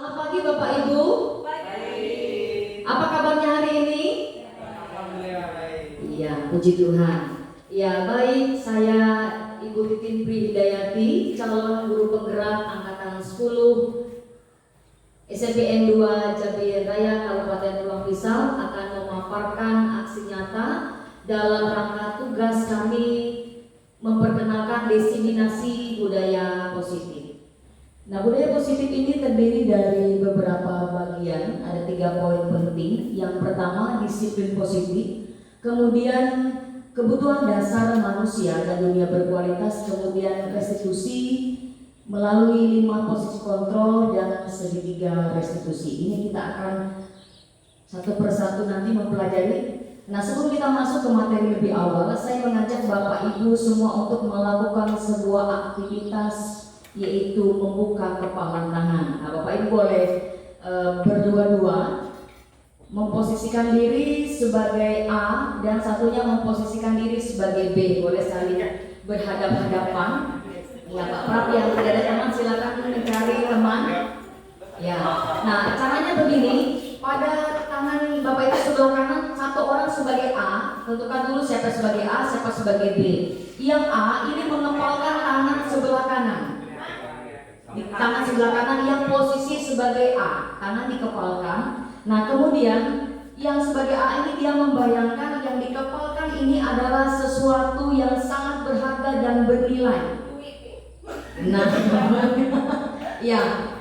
Selamat pagi Bapak Ibu. Baik. Apa kabarnya hari ini? Alhamdulillah baik. Iya, puji Tuhan. Ya baik, saya Ibu Titin Pri Hidayati, calon guru penggerak angkatan 10 SMPN 2 Jabian Raya Kabupaten Tulang Pisau akan memaparkan aksi nyata dalam rangka tugas kami memperkenalkan diseminasi budaya positif. Nah, budaya positif ini terdiri dari beberapa bagian, ada 3 poin penting. Yang pertama, disiplin positif, kemudian kebutuhan dasar manusia dan dunia berkualitas, kemudian restitusi melalui 5 posisi kontrol dan segitiga restitusi. Ini kita akan satu persatu nanti mempelajari. Nah, sebelum kita masuk ke materi lebih awal, saya mengajak Bapak Ibu semua untuk melakukan sebuah aktivitas, yaitu membuka kepalan tangan. Nah, Bapak Ibu boleh berdua-dua memposisikan diri sebagai A dan satunya memposisikan diri sebagai B. Boleh saling berhadap-hadapan. Ya, Pak Prap yang tidak ada teman silakan mencari teman. Ya. Nah, caranya begini. Pada tangan Bapak itu sebelah kanan, satu orang sebagai A, tentukan dulu siapa sebagai A, siapa sebagai B. Yang A ini mengepalkan tangan sebelah kanan. Di tangan sebelah kanan yang posisi sebagai A, tangan dikepalkan. Nah, kemudian yang sebagai A ini dia membayangkan yang dikepalkan ini adalah sesuatu yang sangat berharga dan bernilai. Nah, ya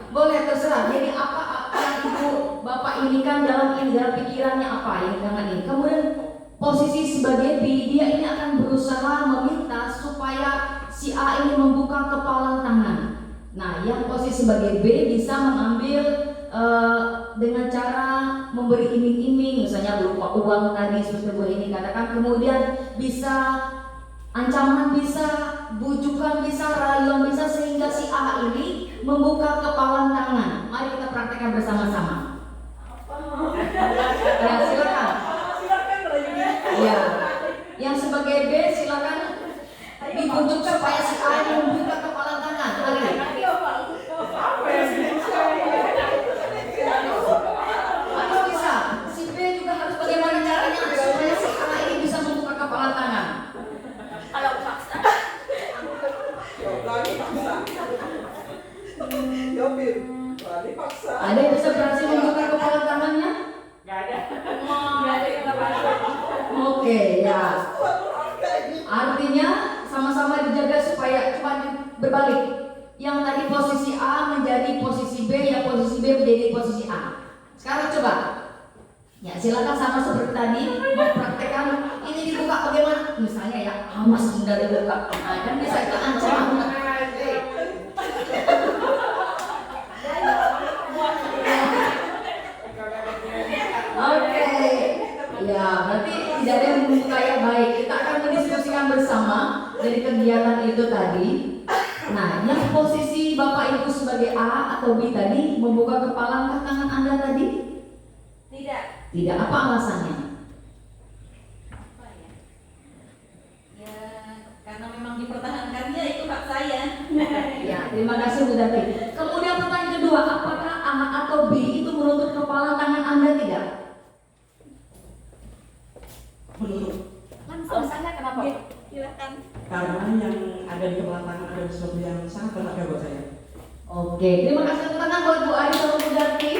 boleh terserah. Jadi apa yang ibu bapak ini kan dalam pikirannya apa yang jangan ini. Kemudian posisi sebagai B, dia ini akan berusaha meminta supaya si A ini membuka kepalan tangan. Nah, yang posisi sebagai B bisa mengambil dengan cara memberi iming-iming, misalnya berupa uang tadi seperti Bu ini katakan, kemudian bisa ancaman, bisa bujukan, bisa rayuan, bisa sehingga si A ini membuka kepalan tangan. Mari kita praktekkan bersama-sama. Ya, silakan. Ya, yang sebagai B silakan dibujuk supaya si A ini membuka kepalan tangan. Mari. Atau bisa, si B juga harus bagaimana caranya supaya si A ini bisa membuka kepalan tangan. Kalau paksa. Ada yang bisa berhasil membuka kepala tangannya? Gak ada. Oke, ya. Artinya sama-sama dijaga supaya cuma berbalik. Yang tadi posisi A menjadi posisi B, yang posisi B menjadi posisi A. Sekarang coba. Ya, silakan sama seperti tadi mempraktekkan ini dibuka bagaimana? Misalnya ya, awas sudah dibuka. Nah, dan bisa itu ancaman. Oke. Ya, berarti tidak ada yang membuka yang baik. Kita akan mendiskusikan bersama dari kegiatan itu tadi. Nah, yang posisi Bapak Ibu sebagai A atau B tadi membuka kepala tangan Anda tadi? Tidak. Tidak, apa alasannya? Apa ya? Ya, karena memang dipertahankannya itu hak saya. Ya, terima kasih Bu Dati. Kemudian pertanyaan kedua, apakah A atau B itu menuntut kepala tangan Anda tidak? Langsung sana kenapa? Silakan. Karena yang ada di kepala tangan ada sesuatu yang sangat berharga buat saya. Oke, terima kasih tepuk tangan buat Bu Ari dan Bu Dati.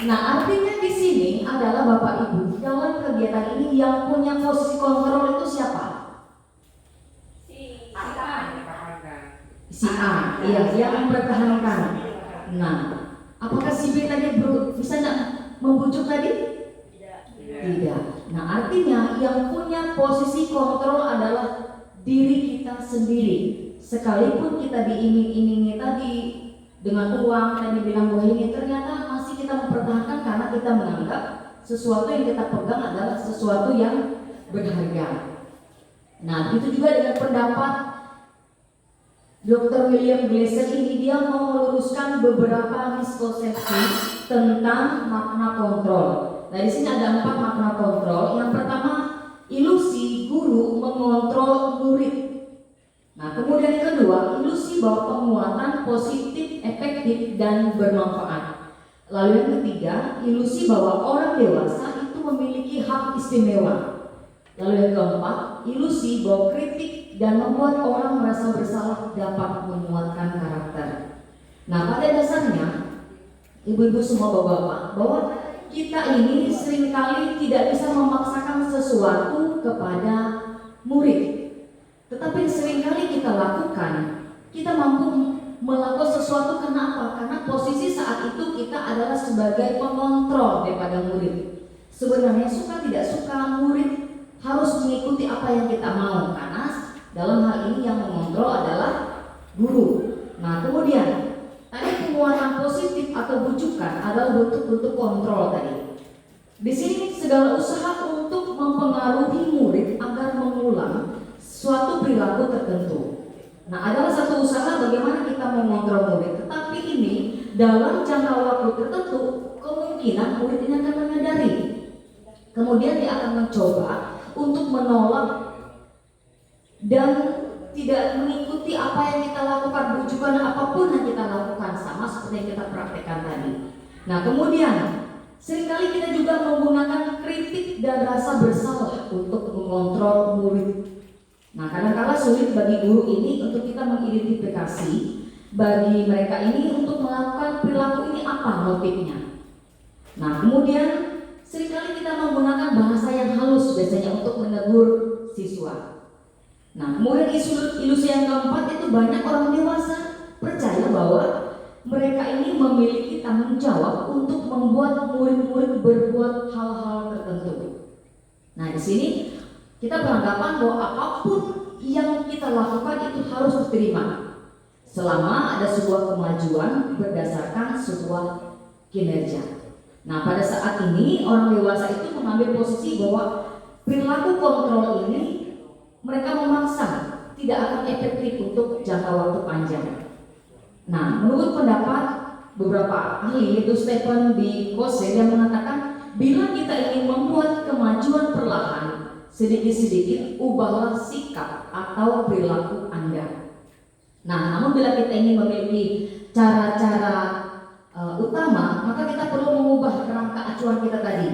Nah, artinya di sini adalah Bapak Ibu dalam kegiatan ini yang punya posisi kontrol itu siapa? Si Si A, iya, yang mempertahankan. Nah, apakah si B tadi bisa nggak membujuk tadi? Tidak. Nah, artinya yang punya posisi kontrol adalah diri kita sendiri. Sekalipun kita diiming-imingi tadi dengan uang, tadi bilang bahwa ini ternyata masih kita mempertahankan karena kita menganggap sesuatu yang kita pegang adalah sesuatu yang berharga. Nah, itu juga dengan pendapat Dr. William Glasser ini, dia mau meluruskan beberapa miskonsepsi tentang makna kontrol. Nah, di sini ada 4 makna kontrol. Yang pertama, ilusi guru mengontrol murid. Nah, kemudian yang kedua, ilusi bahwa penguatan positif, efektif, dan bermanfaat. Lalu yang ketiga, ilusi bahwa orang dewasa itu memiliki hak istimewa. Lalu yang keempat, ilusi bahwa kritik dan membuat orang merasa bersalah dapat menguatkan karakter. Nah, pada dasarnya, ibu-ibu semua bapak-bapak, bahwa kita ini seringkali tidak bisa memaksakan sesuatu kepada murid. Tetapi seringkali kita lakukan, kita mampu melakukan sesuatu. Kenapa? Karena posisi saat itu kita adalah sebagai pengontrol daripada murid. Sebenarnya suka tidak suka, murid harus mengikuti apa yang kita mau, karena dalam hal ini yang mengontrol adalah guru. Nah, kemudian tadi penguatan positif atau bujukan adalah bentuk-bentuk kontrol tadi. Di sini segala usaha untuk mempengaruhi murid agar mengulang suatu perilaku tertentu. Nah, adalah satu usaha bagaimana kita mengontrol murid. Tetapi ini dalam jangka waktu tertentu kemungkinan murid ini akan menyadari. Kemudian dia akan mencoba untuk menolak dan tidak mengikuti apa yang kita lakukan, bujukan apapun yang kita lakukan, sama seperti yang kita praktekkan tadi. Nah, kemudian seringkali kita juga menggunakan kritik dan rasa bersalah untuk mengontrol murid. Nah, kadang-kadang sulit bagi guru ini untuk kita mengidentifikasi bagi mereka ini untuk melakukan perilaku ini apa motifnya. Nah, kemudian seringkali kita menggunakan bahasa yang halus biasanya untuk menegur siswa. Nah, kemudian ilusi yang keempat itu banyak orang dewasa percaya bahwa mereka ini memiliki tanggung jawab untuk membuat murid-murid berbuat hal-hal tertentu. Nah, di sini kita beranggapan bahwa apapun yang kita lakukan itu harus diterima selama ada sebuah kemajuan berdasarkan sebuah kinerja. Nah, pada saat ini orang dewasa itu mengambil posisi bahwa perilaku kontrol ini mereka memaksa tidak akan efektif untuk jangka waktu panjang. Nah, menurut pendapat beberapa ahli, yaitu Stephen B. Kose yang mengatakan bila kita ingin membuat kemajuan perlahan, sedikit-sedikit ubahlah sikap atau perilaku Anda. Nah, namun bila kita ingin memiliki cara-cara utama, maka kita perlu mengubah kerangka acuan kita tadi.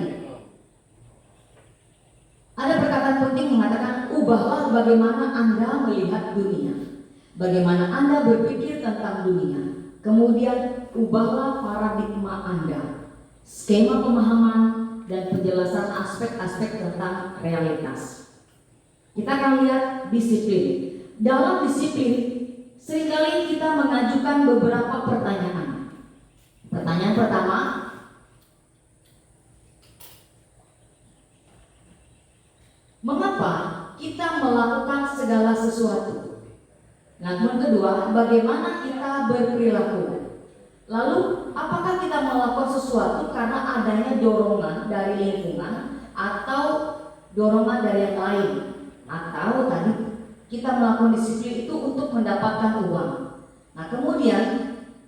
Ada perkataan penting mengatakan, ubahlah bagaimana Anda melihat dunia, bagaimana Anda berpikir tentang dunia. Kemudian ubahlah paradigma Anda, skema pemahaman dan penjelasan aspek-aspek tentang realitas. Kita akan lihat disiplin. Dalam disiplin, seringkali kita mengajukan beberapa pertanyaan. Pertanyaan pertama, mengapa kita melakukan segala sesuatu? Nah, yang kedua, bagaimana kita berperilaku? Lalu, apakah kita melakukan sesuatu karena adanya dorongan dari lingkungan atau dorongan dari yang lain? Atau tadi kita melakukan disiplin itu untuk mendapatkan uang. Nah, kemudian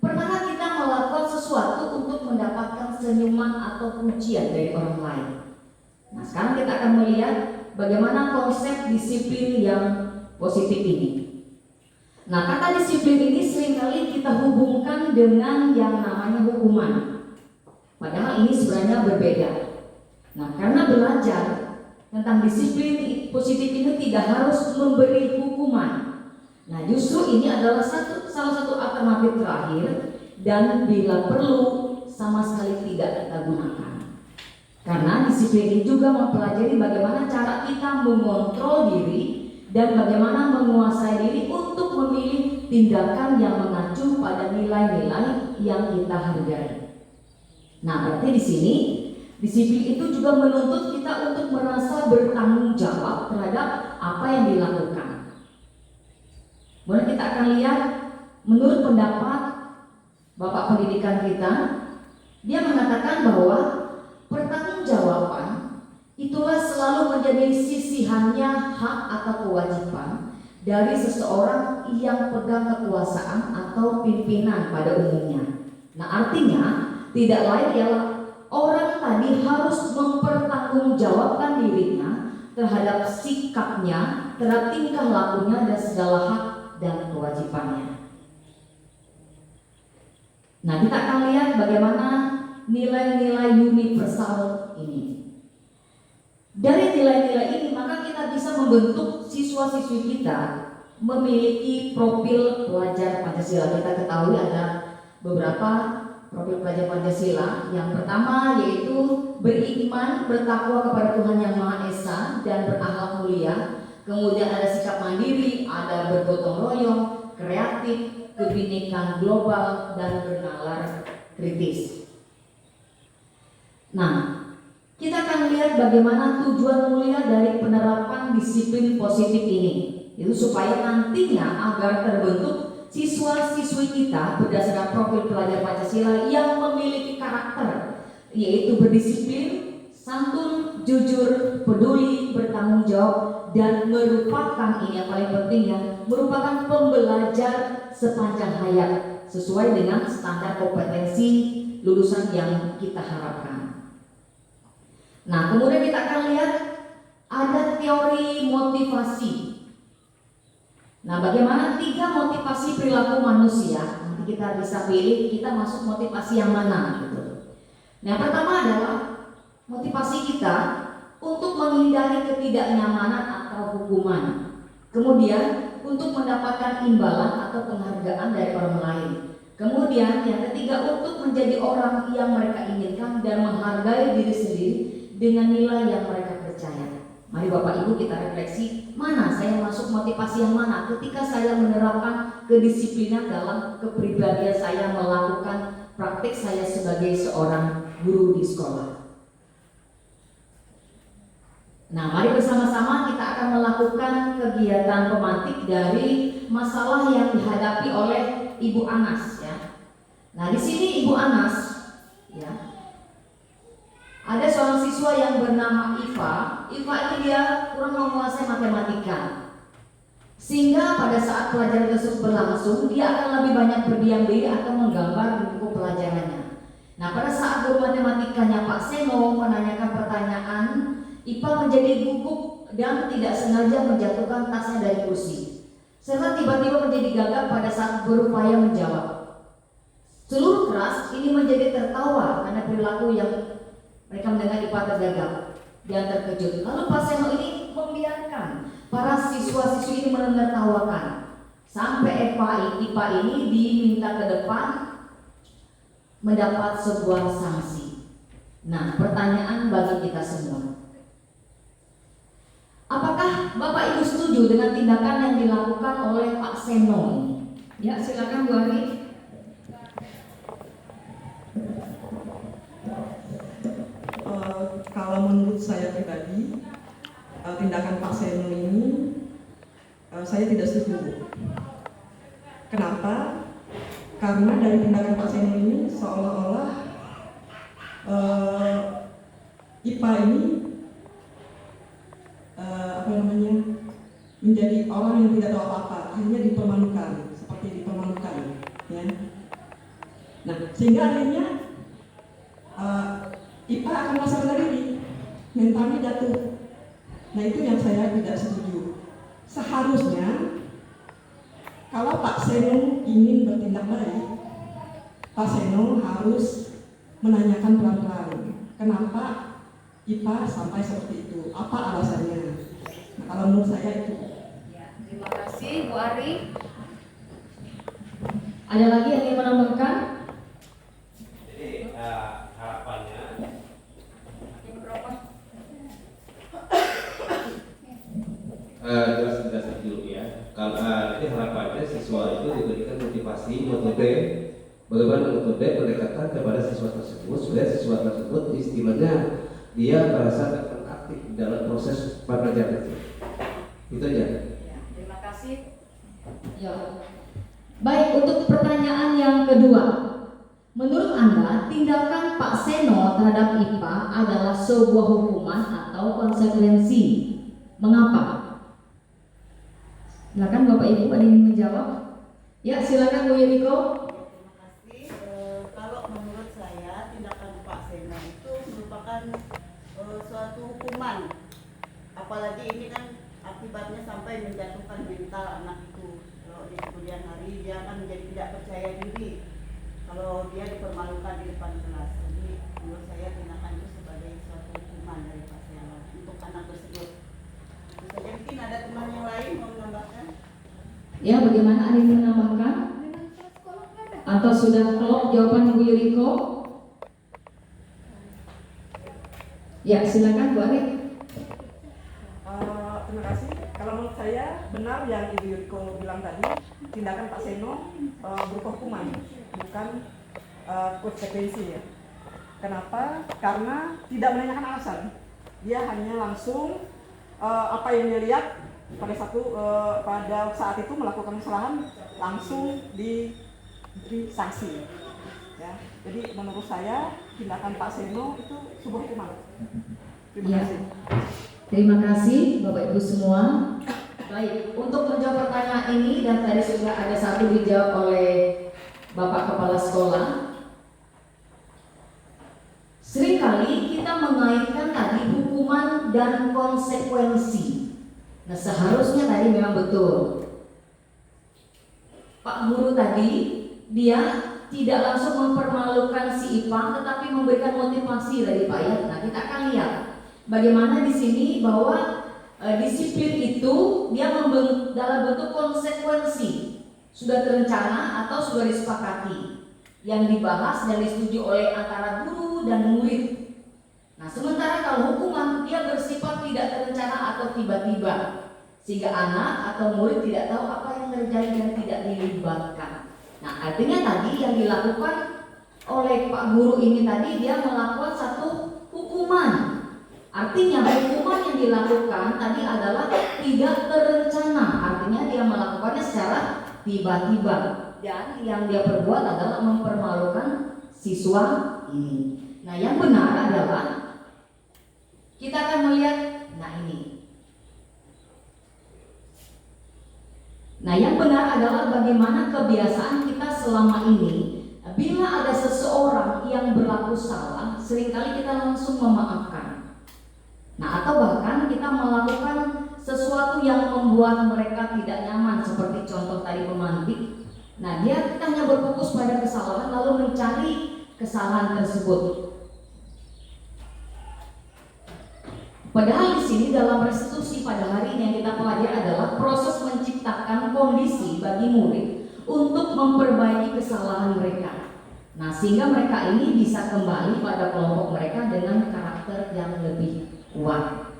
pernahkah kita melakukan sesuatu untuk mendapatkan senyuman atau pujian dari orang lain? Nah, sekarang kita akan melihat bagaimana konsep disiplin yang positif ini. Nah, kata disiplin ini seringkali kita hubungkan dengan yang namanya hukuman. Padahal ini sebenarnya berbeda. Nah, karena belajar tentang disiplin positif ini tidak harus memberi hukuman. Nah, justru ini adalah salah satu alternatif terakhir dan bila perlu sama sekali tidak kita gunakan. Karena disiplin ini juga mempelajari bagaimana cara kita mengontrol diri dan bagaimana menguasai diri untuk memilih tindakan yang mengacu pada nilai-nilai yang kita hargai. Nah, berarti di sini disiplin itu juga menuntut kita untuk merasa bertanggung jawab terhadap apa yang dilakukan. Kemudian kita akan lihat menurut pendapat Bapak Pendidikan kita, dia mengatakan bahwa pertanggungjawaban itulah selalu menjadi sisihannya hak atau kewajiban dari seseorang yang pegang kekuasaan atau pimpinan pada umumnya. Nah, artinya tidak lain ialah orang tadi harus mempertanggungjawabkan dirinya terhadap sikapnya, terhadap tingkah lakunya dan segala hak dan kewajibannya. Nah, kita akan lihat bagaimana nilai-nilai universal ini. Dari nilai-nilai ini maka kita bisa membentuk siswa-siswi kita memiliki profil pelajar Pancasila. Kita ketahui ada beberapa profil pelajar Pancasila. Yang pertama yaitu beriman, bertakwa kepada Tuhan Yang Maha Esa dan berakhlak mulia. Kemudian ada sikap mandiri, ada bergotong royong, kreatif, kebinekaan global, dan bernalar kritis. Nah, kita akan lihat bagaimana tujuan mulia dari penerapan disiplin positif ini, itu supaya nantinya agar terbentuk siswa-siswi kita berdasarkan profil pelajar Pancasila yang memiliki karakter, yaitu berdisiplin, santun, jujur, peduli, bertanggung jawab, dan merupakan, ini yang paling penting ya, merupakan pembelajar sepanjang hayat sesuai dengan standar kompetensi lulusan yang kita harapkan. Nah, kemudian kita akan lihat ada teori motivasi. Nah, bagaimana 3 motivasi perilaku manusia? Nanti kita bisa pilih kita masuk motivasi yang mana gitu. Nah, yang pertama adalah motivasi kita untuk menghindari ketidaknyamanan atau hukuman. Kemudian untuk mendapatkan imbalan atau penghargaan dari orang lain. Kemudian yang ketiga untuk menjadi orang yang mereka inginkan dan menghargai diri sendiri dengan nilai yang mereka percaya. Mari Bapak Ibu kita refleksi, mana saya masuk motivasi yang mana ketika saya menerapkan kedisiplinan dalam kepribadian saya melakukan praktik saya sebagai seorang guru di sekolah. Nah, mari bersama-sama kita akan melakukan kegiatan pemantik dari masalah yang dihadapi oleh Ibu Anas ya. Nah, di sini Ibu Anas ya. Ada seorang siswa yang bernama Iva. Iva ini dia kurang menguasai matematika. Sehingga pada saat pelajaran tersebut berlangsung, dia akan lebih banyak berdiam diri atau menggambar di buku pelajarannya. Nah, pada saat guru matematikanya Pak Seno menanyakan pertanyaan, Ipa menjadi gugup dan tidak sengaja menjatuhkan tasnya dari kursi. Serta tiba-tiba menjadi gagap pada saat berupaya menjawab. Seluruh kelas ini menjadi tertawa karena perilaku yang mereka mendengar Ipa tergagap dan terkejut. Lalu Pak Seno ini membiarkan para siswa-siswi ini menertawakan sampai Ipa ini diminta ke depan mendapat sebuah sanksi. Nah, pertanyaan bagi kita semua. Apakah Bapak Ibu setuju dengan tindakan yang dilakukan oleh Pak Seno ini? Ya, silakan Bu Ari. Kalau menurut saya pribadi, tindakan Pak Seno ini saya tidak setuju. Kenapa? Karena dari tindakan Pak Seno ini seolah-olah IPA ini menjadi orang yang tidak tahu apa-apa, akhirnya dipermalukan, seperti dipermalukan, ya. Nah, sehingga akhirnya IPA akan merasa rendah diri, mentalnya jatuh. Nah, itu yang saya tidak setuju. Seharusnya kalau Pak Seno ingin bertindak baik, Pak Seno harus menanyakan pelan-pelan, kenapa IPA sampai seperti itu, apa alasannya. Nah, kalau menurut saya itu. Ya, terima kasih Bu Ari. Ada lagi yang ingin menambahkan? Jadi harapannya jelas dulu ya. Kalau jadi harapannya siswa itu diberikan motivasi metode bagaimana metode pendekatan kepada siswa tersebut supaya siswa tersebut istilahnya dia merasa aktif dalam proses pembelajaran. Itu aja. Ya, terima kasih. Ya. Baik, untuk pertanyaan yang kedua, menurut Anda tindakan Pak Seno terhadap IPA adalah sebuah hukuman atau konsekuensi? Mengapa? Silakan Bapak Ibu ada yang menjawab? Ya, silakan Bu Yuriko. Terima kasih. Kalau menurut saya tindakan Pak Seno itu merupakan suatu hukuman. Apalagi ini kan akibatnya sampai menjatuhkan mental anak itu. Kalau di kemudian hari dia akan menjadi tidak percaya diri. kalau dia dipermalukan di depan kelas. Jadi menurut saya tindakan itu sebagai suatu hukuman dari Pak Seno untuk anak tersebut. Itu saja, mungkin ada teman yang lain mau menambahkan? Ya, bagaimana, ada yang menambahkan? Atau sudah klop jawaban Ibu Yuriko? Ya, silakan Bu Arif. Terima kasih. Kalau menurut saya benar yang Ibu Yuriko bilang tadi, tindakan Pak Seno berupa hukuman, bukan konsekuensi ya. Kenapa? Karena tidak menanyakan alasan. Dia hanya langsung apa yang dia lihat pada saat itu melakukan kesalahan, langsung diberi sanksi. Ya. Jadi menurut saya tindakan Pak Seno itu sebuah hukuman. Terima Ya. kasih. Terima kasih Bapak Ibu semua. Baik, untuk menjawab pertanyaan ini dan tadi sudah ada satu dijawab oleh Bapak Kepala Sekolah. Seringkali kita mengaitkan tadi hukuman dan konsekuensi. Nah, seharusnya tadi memang betul. Pak Guru tadi dia tidak langsung mempermalukan si Ipang, tetapi memberikan motivasi dari Pak ya. Nah, kita akan lihat bagaimana di sini bahwa disiplin itu dia dalam bentuk konsekuensi, sudah terencana atau sudah disepakati, yang dibahas dan disetujui oleh antara guru dan murid. Nah, sementara kalau hukuman dia bersifat tidak terencana atau tiba-tiba, sehingga anak atau murid tidak tahu apa yang terjadi dan tidak dilibatkan. Nah, artinya tadi yang dilakukan oleh Pak Guru ini tadi dia melakukan satu hukuman. Artinya hukuman yang dilakukan tadi adalah tidak terencana. Artinya dia melakukannya secara tiba-tiba. Dan yang dia perbuat adalah mempermalukan siswa ini. Nah, yang benar adalah kita akan melihat, nah ini. Nah, yang benar adalah bagaimana kebiasaan kita selama ini. Bila ada seseorang yang berlaku salah, seringkali kita langsung memaafkan. Nah, atau bahkan kita melakukan sesuatu yang membuat mereka tidak nyaman, seperti contoh tadi pemantik. Nah, kita hanya berfokus pada kesalahan lalu mencari kesalahan tersebut. Padahal di sini dalam restitusi pada hari ini yang kita pelajari adalah proses menciptakan kondisi bagi murid untuk memperbaiki kesalahan mereka. Nah, sehingga mereka ini bisa kembali pada kelompok mereka dengan karakter yang lebih kuat.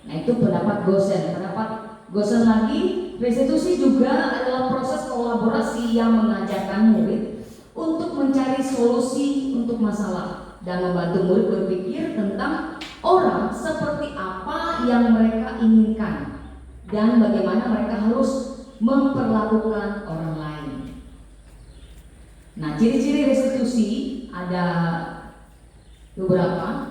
Nah, itu pendapat Gosen. Pendapat Gosen lagi, restitusi juga adalah proses kolaborasi yang mengajarkan murid untuk mencari solusi untuk masalah dan membantu murid berpikir tentang orang seperti apa yang mereka inginkan dan bagaimana mereka harus memperlakukan orang lain. Nah, ciri-ciri restitusi ada beberapa.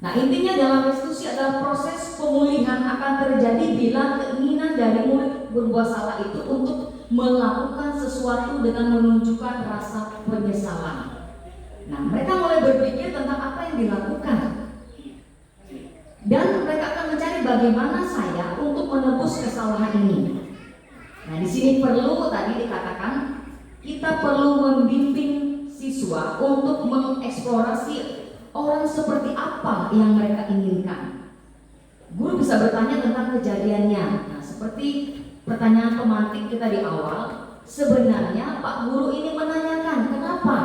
Nah, intinya dalam restitusi adalah proses pemulihan akan terjadi bila keinginan dari murid berbuat salah itu untuk melakukan sesuatu dengan menunjukkan rasa penyesalan. Nah, mereka mulai berpikir tentang apa yang dilakukan dan mereka akan mencari bagaimana saya untuk menebus kesalahan ini. Nah, di sini perlu tadi dikatakan kita perlu membimbing siswa untuk mengeksplorasi orang seperti apa yang mereka inginkan. Guru bisa bertanya tentang kejadiannya. Nah, seperti pertanyaan pemantik kita di awal, sebenarnya Pak Guru ini menanyakan kenapa?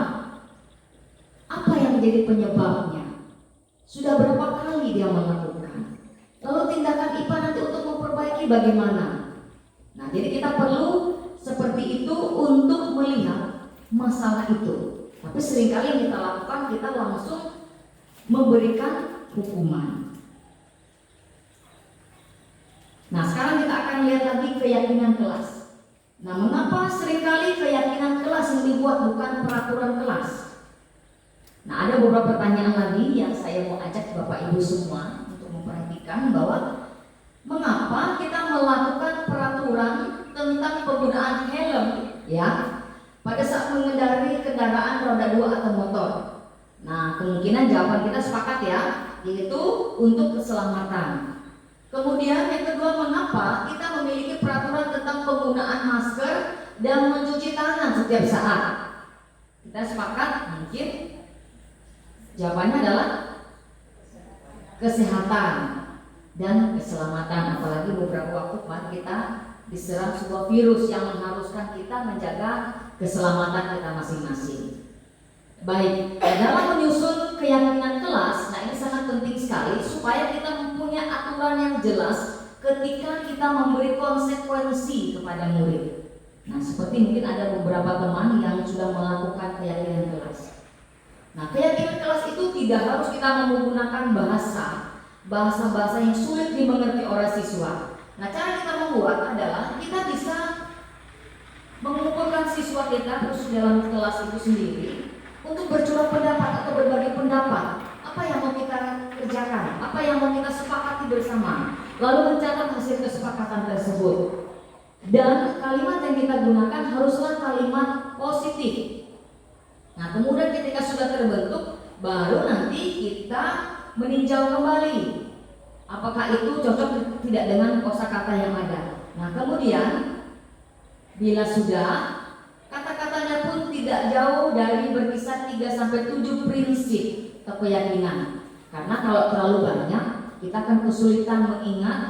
Apa yang menjadi penyebabnya? Sudah berapa kali dia melakukan? Lalu tindakan IPA nanti untuk memperbaiki bagaimana? Nah, jadi kita perlu seperti itu untuk melihat masalah itu. Tapi seringkali yang kita lakukan, kita langsung memberikan hukuman. Nah, sekarang kita akan lihat lagi keyakinan kelas. Nah, mengapa seringkali keyakinan kelas yang dibuat bukan peraturan kelas? Nah, ada beberapa pertanyaan lagi yang saya mau ajak Bapak Ibu semua untuk memperhatikan bahwa mengapa kita melakukan peraturan tentang penggunaan helm ya pada saat mengendarai kendaraan roda 2 atau motor. Nah, kemungkinan jawaban kita sepakat ya, yaitu untuk keselamatan. Kemudian yang kedua, mengapa kita memiliki peraturan tentang penggunaan masker dan mencuci tangan setiap saat? Kita sepakat mungkin jawabannya adalah kesehatan dan keselamatan. Apalagi beberapa waktu kemarin kita diserang sebuah virus yang mengharuskan kita menjaga keselamatan kita masing-masing. Baik, dalam menyusun keyakinan kelas, nah ini sangat penting sekali supaya kita mempunyai aturan yang jelas ketika kita memberi konsekuensi kepada murid. Nah, seperti mungkin ada beberapa teman yang sudah melakukan keyakinan kelas. Nah, keyakinan kelas itu tidak harus kita menggunakan bahasa yang sulit dimengerti oleh siswa. Nah, cara kita membuat adalah kita bisa mengumpulkan siswa kita khusus dalam kelas itu sendiri untuk bercurah pendapat atau berbagi pendapat. Apa yang mau kita kerjakan, apa yang mau kita sepakati bersama, lalu mencatat hasil kesepakatan tersebut. Dan kalimat yang kita gunakan haruslah kalimat positif. Nah, kemudian ketika sudah terbentuk, baru nanti kita meninjau kembali apakah itu cocok tidak dengan kosakata yang ada. Nah, kemudian bila sudah, kata-katanya pun tidak jauh dari berkisar 3-7 prinsip atau keyakinan. Karena kalau terlalu banyak, kita akan kesulitan mengingat,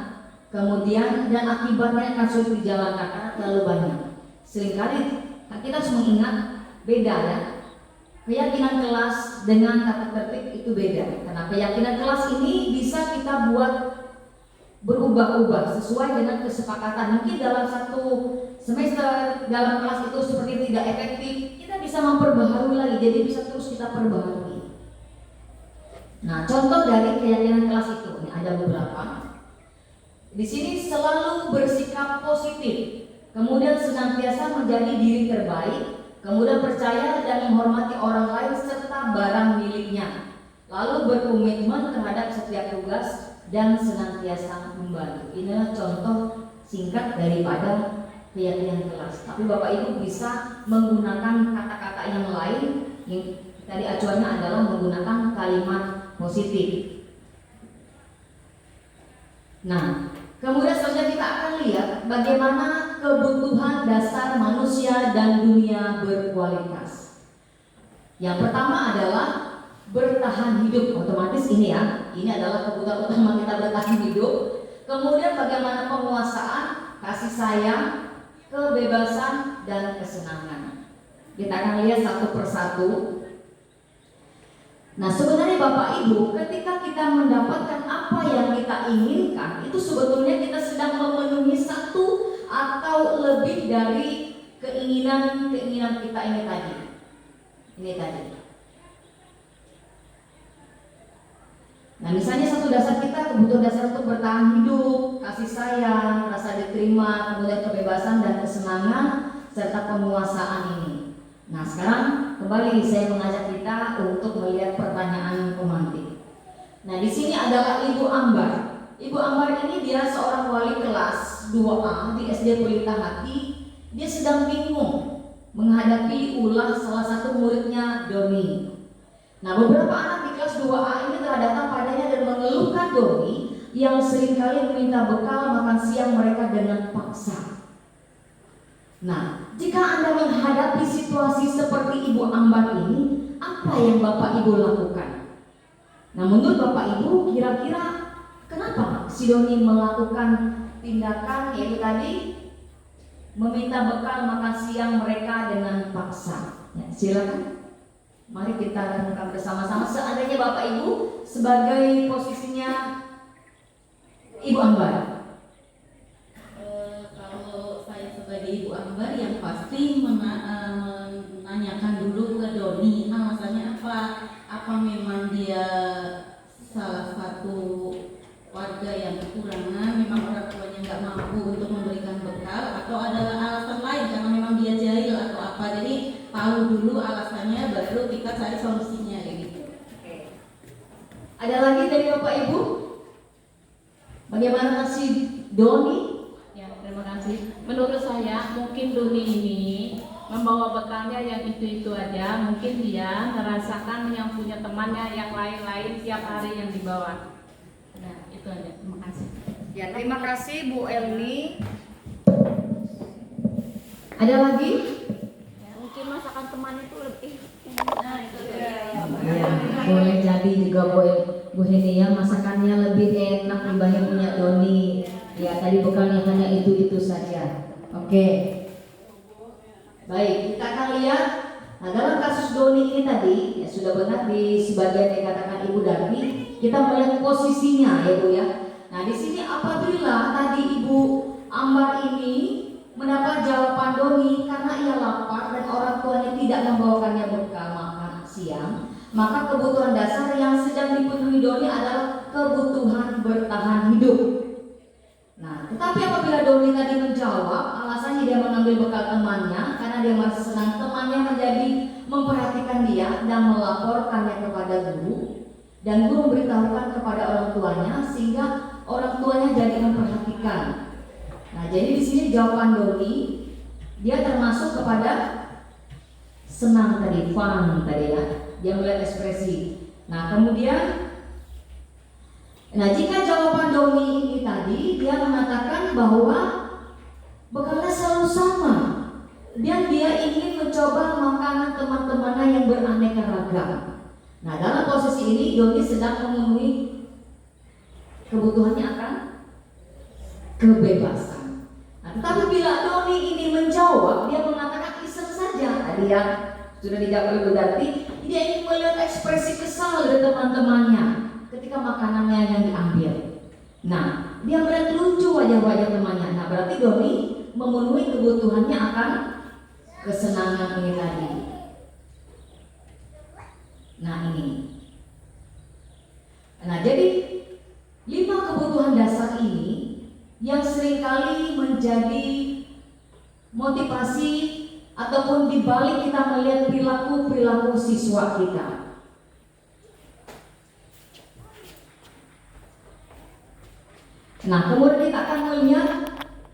kemudian dan akibatnya akan sulit dijalankan karena terlalu banyak. Seringkali kita harus mengingat beda ya. Keyakinan kelas dengan tata tertib itu beda. Karena keyakinan kelas ini bisa kita buat berubah-ubah sesuai dengan kesepakatan. Mungkin dalam satu semester dalam kelas itu seperti tidak efektif, kita bisa memperbaharui lagi. Jadi bisa terus kita perbaharui. Nah, contoh dari keyakinan kelas itu ini ada beberapa. Di sini selalu bersikap positif, kemudian senantiasa menjadi diri terbaik, kemudian percaya dan menghormati orang lain serta barang miliknya, lalu berkomitmen terhadap setiap tugas dan senantiasa membantu. Inilah contoh singkat daripada keyakinan kelas. Tapi Bapak Ibu bisa menggunakan kata-kata yang lain. Yang tadi acuannya adalah menggunakan kalimat positif. Nah, kemudian selanjutnya kita akan lihat bagaimana kebutuhan dasar manusia dan dunia berkualitas. Yang pertama adalah bertahan hidup. Otomatis ini ya, ini adalah kebutuhan utama kita, bertahan hidup. Kemudian bagaimana penguasaan, kasih sayang, kebebasan, dan kesenangan. Kita akan lihat satu persatu. Nah, sebenarnya Bapak Ibu, ketika kita mendapatkan apa yang kita inginkan, itu sebetulnya kita sedang memenuhi satu atau lebih dari keinginan kita ini tadi. Ini tadi. Nah, misalnya satu dasar kita, kebutuhan dasar untuk bertahan hidup, kasih sayang, rasa diterima, kemudian kebebasan dan kesenangan, serta penguasaan ini. Nah, sekarang kembali saya mengajak kita untuk melihat pertanyaan pemantik. Nah, di sini adalah Ibu Ambar. Ibu Ambar ini dia seorang wali kelas 2A di SD Pelita Hati. Dia sedang bingung menghadapi ulah salah satu muridnya, Doni. Nah, beberapa anak di kelas 2A ini telah datang padanya dan mengeluhkan Doni yang seringkali meminta bekal makan siang mereka dengan paksa. Nah, jika Anda menghadapi situasi seperti Ibu Ambar ini, apa yang Bapak Ibu lakukan? Nah, menurut Bapak Ibu, kira-kira kenapa si Doni melakukan tindakan yaitu tadi meminta bekal makan siang mereka dengan paksa? Ya, silakan. Mari kita renungkan bersama-sama. Seandainya Bapak Ibu sebagai posisinya Ibu Ambar. Kalau saya sebagai Ibu Ambar, yang pasti menanyakan dulu ke Doni alasannya apa. Apa memang dia salah satu warga yang kekurangan, memang orang tuanya nggak mampu untuk memberikan bekal, atau ada alasan lain karena memang dia jahil atau apa. Jadi tahu dulu alasannya, baru kita cari solusinya kayak gitu. Oke. Ada lagi dari Bapak Ibu? Bagaimana si Doni? Ya, terima kasih. Menurut saya mungkin Doni ini membawa bekalnya yang itu aja. Mungkin dia merasakan yang punya temannya yang lain-lain tiap hari yang dibawa. Nah, itu aja. Terima kasih. Ya, terima kasih Bu Elni. Ada lagi? Ya, mungkin masalah masakan teman itu lebih Nah, itu dia. Ya, boleh jadi juga Bu Henia masakannya lebih enak dibanding punya Doni. Ya, tadi bekalnya hanya itu saja. Oke. Baik, kita akan lihat. Nah, dalam kasus Doni ini tadi, ya sudah benar di sebagian dikatakan Ibu Darmi, kita melihat posisinya ya Bu ya. Nah, di sini apabila tadi Ibu Ambar ini mendapat jawaban Doni karena ia lapar dan orang tuanya tidak membawakannya bekal makan siang, maka kebutuhan dasar yang sedang dipenuhi Doni adalah kebutuhan bertahan hidup. Nah, tetapi apabila Doni tadi menjawab alasannya dia mengambil bekal temannya karena dia merasa senang temannya menjadi memperhatikan dia dan melaporkannya kepada guru, dan guru memberitahukan kepada orang tuanya sehingga orang tuanya jadi memperhatikan. Nah, jadi di sini jawaban Doni dia termasuk kepada senang tadi, fun tadi ya. Dia melihat ekspresi. Nah, kemudian jika jawaban Doni ini tadi dia mengatakan bahwa bekalnya selalu sama dan dia ingin mencoba makanan teman-temannya yang beraneka ragam. Nah, dalam posisi ini Doni sedang memenuhi kebutuhannya akan kebebasan. Nah, tetapi bila Doni ini menjawab, dia mengatakan iseng saja. Tadi yang sudah dijawab oleh Bu Darti, dia ingin melihat ekspresi kesal dari teman-temannya ketika makanannya yang diambil. Nah, dia melihat lucu wajah-wajah temannya. Nah, berarti Doni memenuhi kebutuhannya akan kesenangan ini tadi. Nah, ini. Nah, jadi 5 kebutuhan dasar ini yang seringkali menjadi motivasi ataupun dibalik kita melihat perilaku siswa kita. Nah, kemudian kita akan melihat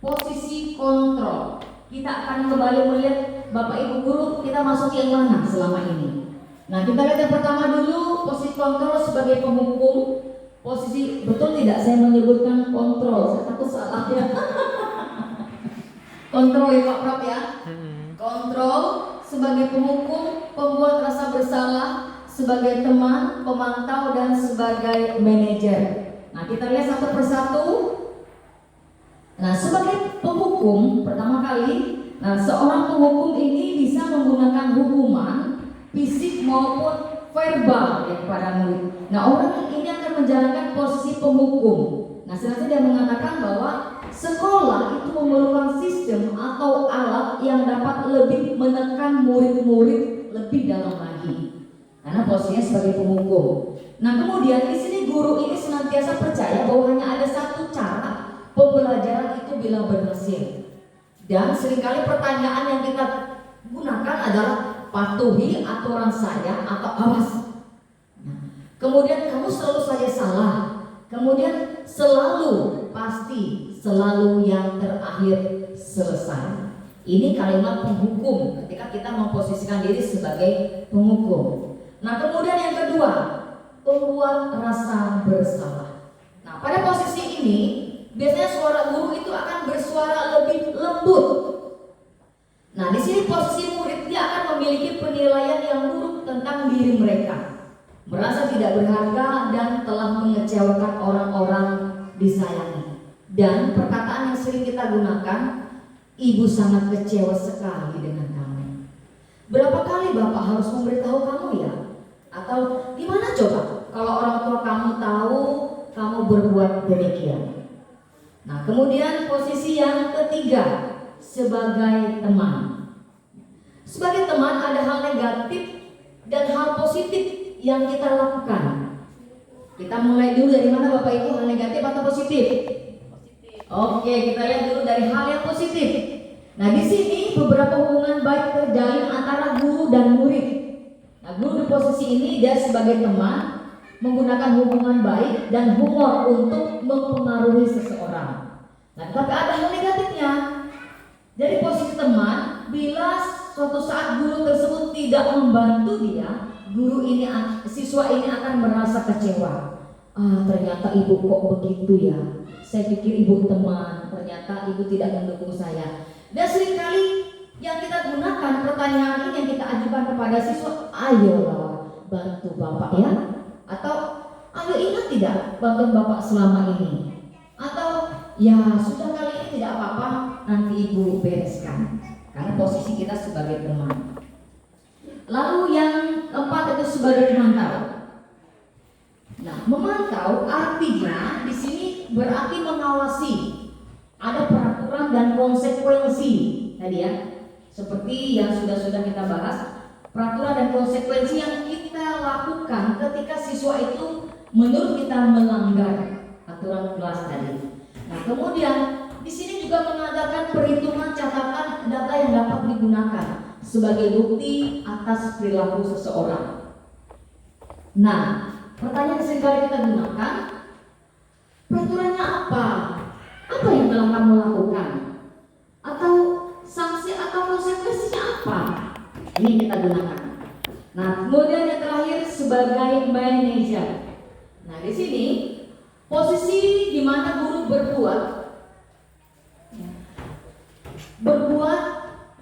posisi kontrol. Kita akan kembali melihat Bapak Ibu guru kita masuk yang mana selama ini. Nah, kita lihat yang pertama dulu, posisi kontrol sebagai penghukum. Posisi, betul tidak saya menyebutkan kontrol? Saya takut salah ya. Kontrol ya Pak Prof ya. Kontrol sebagai penghukum, pembuat rasa bersalah, sebagai teman, pemantau, dan sebagai manajer. Nah, kita lihat satu persatu. Nah, sebagai penghukum pertama kali, seorang penghukum ini bisa menggunakan hukuman fisik maupun verbal ya kepada murid. Nah, orang ini akan menjalankan posisi penghukum. Nah, selanjutnya dia mengatakan bahwa sekolah itu memerlukan sistem atau alat yang dapat lebih menekan murid-murid lebih dalam lagi. Karena posisinya sebagai penghukum. Nah, kemudian di sini guru ini senantiasa percaya bahwa hanya ada satu cara pembelajaran itu bila berhasil. Dan seringkali pertanyaan yang kita gunakan adalah patuhi aturan saya atau awas. Nah, kemudian kamu selalu saja salah. Kemudian selalu pasti, selalu yang terakhir selesai. Ini kalimat penghukum ketika kita memposisikan diri sebagai penghukum. Nah, kemudian yang kedua, pembuat rasa bersalah. Nah, pada posisi ini biasanya suara guru itu akan bersuara lebih lembut. Nah, di sini posisi murid dia akan memiliki penilaian yang buruk tentang diri mereka, merasa tidak berharga dan telah mengecewakan orang-orang disayangi. Dan perkataan yang sering kita gunakan, ibu sangat kecewa sekali dengan kamu. Berapa kali bapak harus memberitahu kamu ya? Atau gimana coba kalau orang tua kamu tahu kamu berbuat demikian? Nah, kemudian posisi yang ketiga, sebagai teman. Sebagai teman ada hal negatif dan hal positif yang kita lakukan. Kita mulai dulu dari mana Bapak Ibu, hal negatif atau positif? Oke, kita lihat dulu dari hal yang positif. Nah, di sini beberapa hubungan baik terjalin antara guru dan murid. Nah, guru di posisi ini dia sebagai teman menggunakan hubungan baik dan humor untuk mempengaruhi seseorang. Nah, tapi ada hal negatifnya. Jadi posisi teman, bila suatu saat guru tersebut tidak membantu dia, siswa ini akan merasa kecewa. Ternyata ibu kok begitu ya. Saya pikir ibu teman, ternyata ibu tidak mendukung saya. Dan seringkali yang kita gunakan, pertanyaan ini yang kita menanyakan kepada siswa, ayolah bantu Bapak ya, atau ayo ingat tidak bantuan Bapak selama ini, atau ya sudah kali ini tidak apa-apa, nanti Ibu bereskan, karena posisi kita sebagai teman. Lalu yang keempat itu sebagai pemantau. Nah, memantau artinya di sini berarti mengawasi, ada peraturan dan konsekuensi tadi ya, seperti yang sudah kita bahas, peraturan dan konsekuensi yang kita lakukan ketika siswa itu menurut kita melanggar aturan kelas tadi. Nah, kemudian di sini juga mengadakan perhitungan catatan data yang dapat digunakan sebagai bukti atas perilaku seseorang. Nah, pertanyaan yang seringkali kita gunakan, peraturannya apa? Apa yang telah kamu lakukan? Atau sanksi atau konsekuensinya apa? Ini yang kita gunakan. Nah, kemudian yang terakhir sebagai manajer. Nah, di sini posisi di mana guru berbuat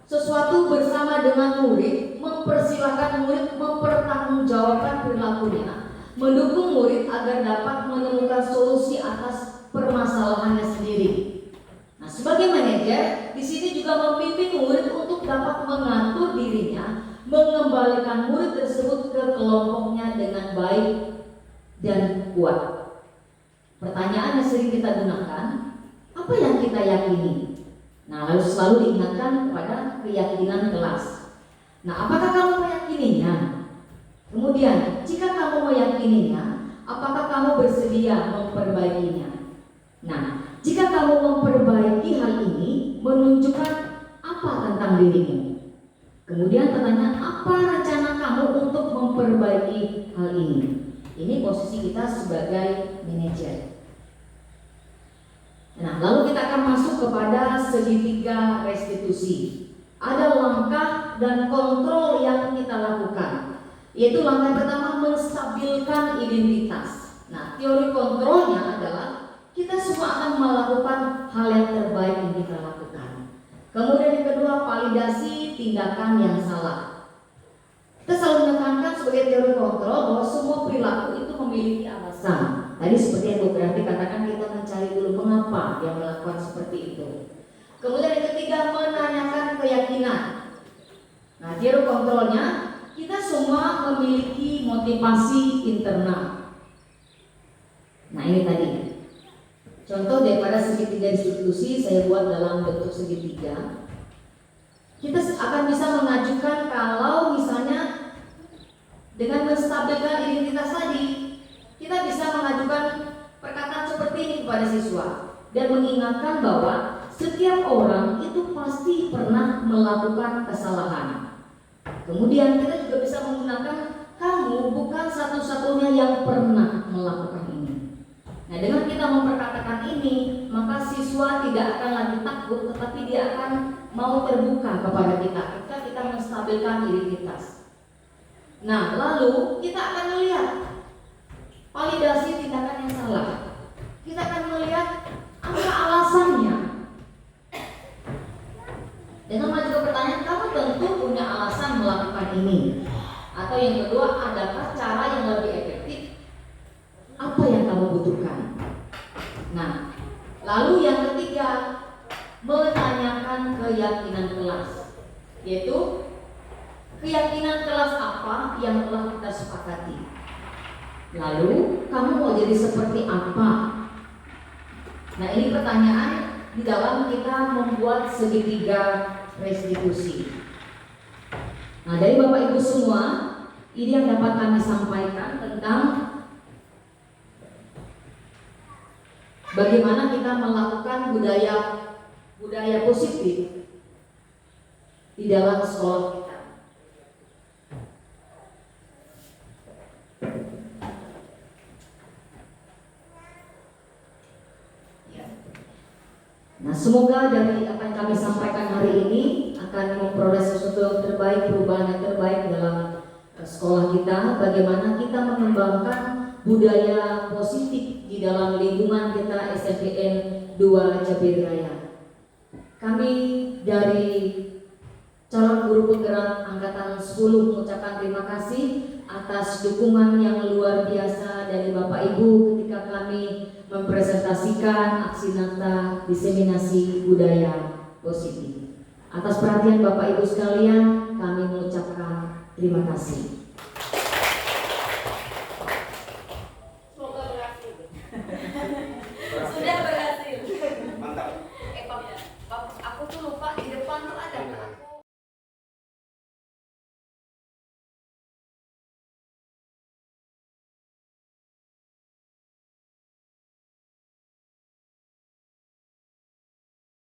sesuatu bersama dengan murid, mempersilahkan murid mempertanggungjawabkan perilakunya, mendukung murid agar dapat menemukan solusi atas permasalahannya sendiri. Nah, sebagai manajer, di sini juga membimbing murid untuk dapat mengatur dirinya, mengembalikan murid tersebut ke kelompoknya dengan baik dan kuat. Pertanyaan yang sering kita gunakan, apa yang kita yakini? Nah, lalu selalu diingatkan kepada keyakinan kelas. Nah, apakah kamu meyakininya? Kemudian, jika kamu meyakininya, apakah kamu bersedia memperbaikinya? Nah, jika kamu memperbaiki hal ini, menunjukkan apa tentang dirimu? Kemudian pertanyaan, apa rencana kamu untuk memperbaiki hal ini? Ini posisi kita sebagai manajer. Nah, lalu kita akan masuk kepada segitiga restitusi. Ada langkah dan kontrol yang kita lakukan, yaitu langkah pertama menstabilkan identitas. Nah, teori kontrolnya adalah kita semua akan melakukan hal yang terbaik yang kita lakukan. Kemudian yang kedua, validasi tindakan yang salah. Kita selalu menekankan sebagai teori kontrol bahwa semua perilaku itu memiliki alasan. Tadi seperti yang Bu Berarti katakan, kita mencari dulu mengapa dia melakukan seperti itu. Kemudian yang ketiga, menanyakan keyakinan. Nah, teori kontrolnya, kita semua memiliki motivasi internal. Nah, ini tadi contoh daripada segitiga institusi saya buat dalam bentuk segitiga. Kita akan bisa mengajukan kalau misalnya dengan menstabilkan identitas tadi, kita bisa mengajukan perkataan seperti ini kepada siswa dan mengingatkan bahwa setiap orang itu pasti pernah melakukan kesalahan. Kemudian kita juga bisa menggunakan kamu bukan satu-satunya yang pernah melakukan ini. Nah, dengan kita memperkatakan ini, maka siswa tidak akan lagi takut, tetapi dia akan mau terbuka kepada kita ketika kita menstabilkan identitas. Nah, lalu kita akan melihat validasi tindakan yang salah. Kita akan melihat apa alasannya. Dengan mengajukan pertanyaan, kamu tentu punya alasan melakukan ini. Atau yang kedua, adakah cara yang lebih efektif? Apa yang kamu butuhkan? Nah, lalu yang ketiga, menanyakan keyakinan kelas, yaitu keyakinan kelas apa yang telah kita sepakati. Lalu kamu mau jadi seperti apa? Nah, ini pertanyaan di dalam kita membuat segitiga restitusi. Nah, dari Bapak Ibu semua, ini yang dapat kami sampaikan tentang bagaimana kita melakukan budaya positif di dalam sekolah kita. Nah, semoga dari apa yang kami sampaikan hari ini akan memperoleh sesuatu yang terbaik, perubahan yang terbaik dalam sekolah kita. Bagaimana kita mengembangkan budaya positif di dalam lingkungan kita SMPN 2 Jabir Raya. Kami dari calon guru penggerak Angkatan 10 mengucapkan terima kasih atas dukungan yang luar biasa dari Bapak Ibu ketika kami mempresentasikan aksi nyata diseminasi budaya positif. Atas perhatian Bapak Ibu sekalian, kami mengucapkan terima kasih.